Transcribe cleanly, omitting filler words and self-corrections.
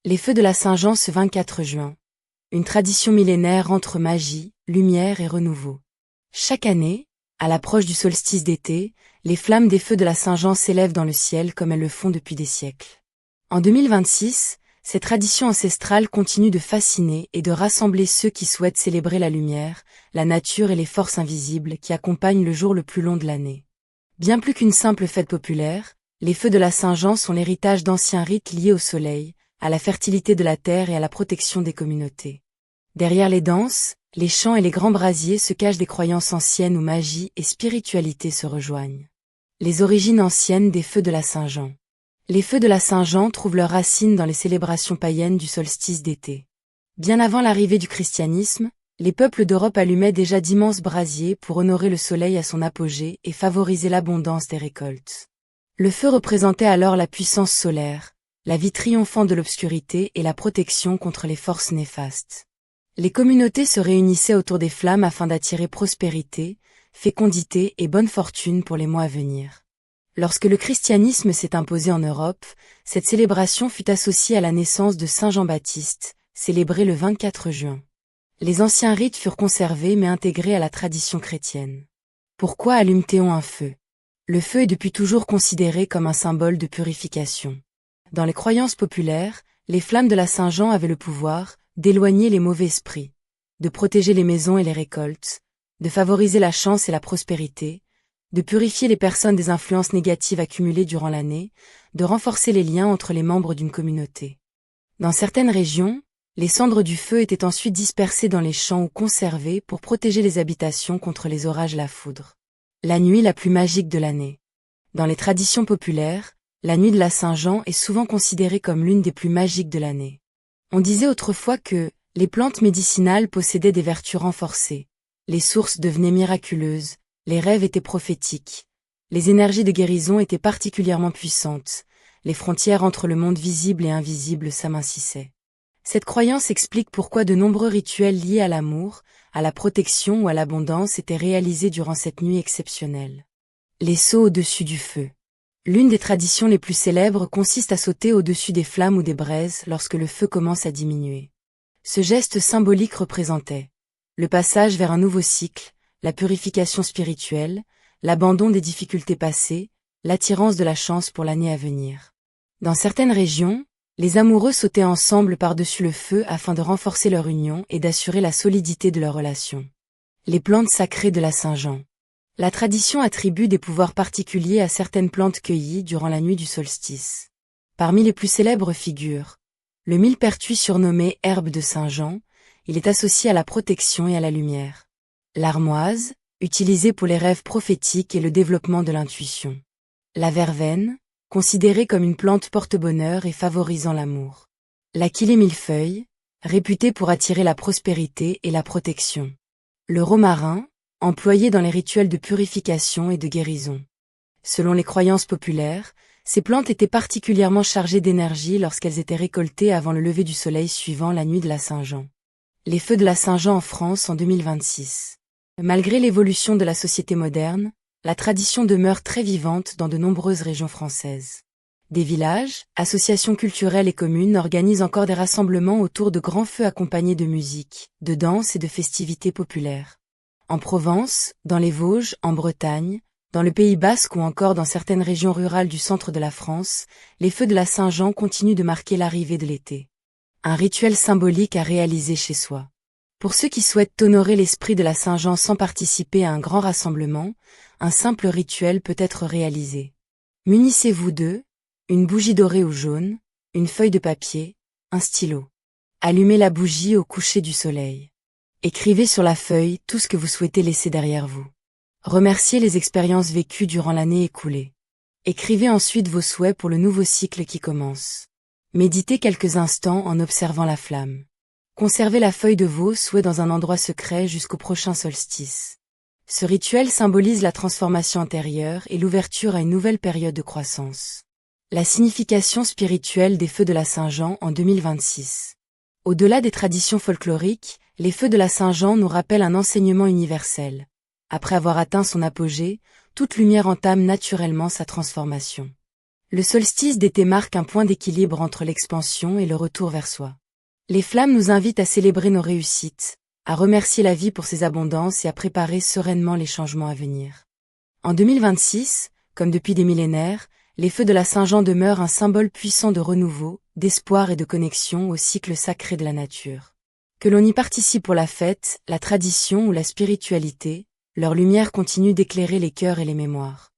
Les feux de la Saint-Jean ce 24 juin. Une tradition millénaire entre magie, lumière et renouveau. Chaque année, à l'approche du solstice d'été, les flammes des feux de la Saint-Jean s'élèvent dans le ciel comme elles le font depuis des siècles. En 2026, cette tradition ancestrale continue de fasciner et de rassembler ceux qui souhaitent célébrer la lumière, la nature et les forces invisibles qui accompagnent le jour le plus long de l'année. Bien plus qu'une simple fête populaire, les feux de la Saint-Jean sont l'héritage d'anciens rites liés au soleil, à la fertilité de la terre et à la protection des communautés. Derrière les danses, les chants et les grands brasiers se cachent des croyances anciennes où magie et spiritualité se rejoignent. Les origines anciennes des feux de la Saint-Jean. Les feux de la Saint-Jean trouvent leurs racines dans les célébrations païennes du solstice d'été. Bien avant l'arrivée du christianisme, les peuples d'Europe allumaient déjà d'immenses brasiers pour honorer le soleil à son apogée et favoriser l'abondance des récoltes. Le feu représentait alors la puissance solaire, la vie triomphante de l'obscurité et la protection contre les forces néfastes. Les communautés se réunissaient autour des flammes afin d'attirer prospérité, fécondité et bonne fortune pour les mois à venir. Lorsque le christianisme s'est imposé en Europe, cette célébration fut associée à la naissance de Saint Jean-Baptiste, célébré le 24 juin. Les anciens rites furent conservés mais intégrés à la tradition chrétienne. Pourquoi allume-t-on un feu? Le feu est depuis toujours considéré comme un symbole de purification. Dans les croyances populaires, les flammes de la Saint-Jean avaient le pouvoir d'éloigner les mauvais esprits, de protéger les maisons et les récoltes, de favoriser la chance et la prospérité, de purifier les personnes des influences négatives accumulées durant l'année, de renforcer les liens entre les membres d'une communauté. Dans certaines régions, les cendres du feu étaient ensuite dispersées dans les champs ou conservées pour protéger les habitations contre les orages et la foudre. La nuit la plus magique de l'année. Dans les traditions populaires, la nuit de la Saint-Jean est souvent considérée comme l'une des plus magiques de l'année. On disait autrefois que les plantes médicinales possédaient des vertus renforcées, les sources devenaient miraculeuses, les rêves étaient prophétiques, les énergies de guérison étaient particulièrement puissantes, les frontières entre le monde visible et invisible s'amincissaient. Cette croyance explique pourquoi de nombreux rituels liés à l'amour, à la protection ou à l'abondance étaient réalisés durant cette nuit exceptionnelle. Les sauts au-dessus du feu. L'une des traditions les plus célèbres consiste à sauter au-dessus des flammes ou des braises lorsque le feu commence à diminuer. Ce geste symbolique représentait le passage vers un nouveau cycle, la purification spirituelle, l'abandon des difficultés passées, l'attirance de la chance pour l'année à venir. Dans certaines régions, les amoureux sautaient ensemble par-dessus le feu afin de renforcer leur union et d'assurer la solidité de leur relation. Les plantes sacrées de la Saint-Jean. La tradition attribue des pouvoirs particuliers à certaines plantes cueillies durant la nuit du solstice. Parmi les plus célèbres figurent le millepertuis surnommé herbe de Saint-Jean, il est associé à la protection et à la lumière. L'armoise, utilisée pour les rêves prophétiques et le développement de l'intuition. La verveine, considérée comme une plante porte-bonheur et favorisant l'amour. L'achillée millefeuille, réputée pour attirer la prospérité et la protection. Le romarin, employé dans les rituels de purification et de guérison. Selon les croyances populaires, ces plantes étaient particulièrement chargées d'énergie lorsqu'elles étaient récoltées avant le lever du soleil suivant la nuit de la Saint-Jean. Les feux de la Saint-Jean en France en 2026. Malgré l'évolution de la société moderne, la tradition demeure très vivante dans de nombreuses régions françaises. Des villages, associations culturelles et communes organisent encore des rassemblements autour de grands feux accompagnés de musique, de danse et de festivités populaires. En Provence, dans les Vosges, en Bretagne, dans le Pays basque ou encore dans certaines régions rurales du centre de la France, les feux de la Saint-Jean continuent de marquer l'arrivée de l'été. Un rituel symbolique à réaliser chez soi. Pour ceux qui souhaitent honorer l'esprit de la Saint-Jean sans participer à un grand rassemblement, un simple rituel peut être réalisé. Munissez-vous de une bougie dorée ou jaune, une feuille de papier, un stylo. Allumez la bougie au coucher du soleil. Écrivez sur la feuille tout ce que vous souhaitez laisser derrière vous. Remerciez les expériences vécues durant l'année écoulée. Écrivez ensuite vos souhaits pour le nouveau cycle qui commence. Méditez quelques instants en observant la flamme. Conservez la feuille de vos souhaits dans un endroit secret jusqu'au prochain solstice. Ce rituel symbolise la transformation intérieure et l'ouverture à une nouvelle période de croissance. La signification spirituelle des feux de la Saint-Jean en 2026. Au-delà des traditions folkloriques, les feux de la Saint-Jean nous rappellent un enseignement universel. Après avoir atteint son apogée, toute lumière entame naturellement sa transformation. Le solstice d'été marque un point d'équilibre entre l'expansion et le retour vers soi. Les flammes nous invitent à célébrer nos réussites, à remercier la vie pour ses abondances et à préparer sereinement les changements à venir. En 2026, comme depuis des millénaires, les feux de la Saint-Jean demeurent un symbole puissant de renouveau, d'espoir et de connexion au cycle sacré de la nature. Que l'on y participe pour la fête, la tradition ou la spiritualité, leur lumière continue d'éclairer les cœurs et les mémoires.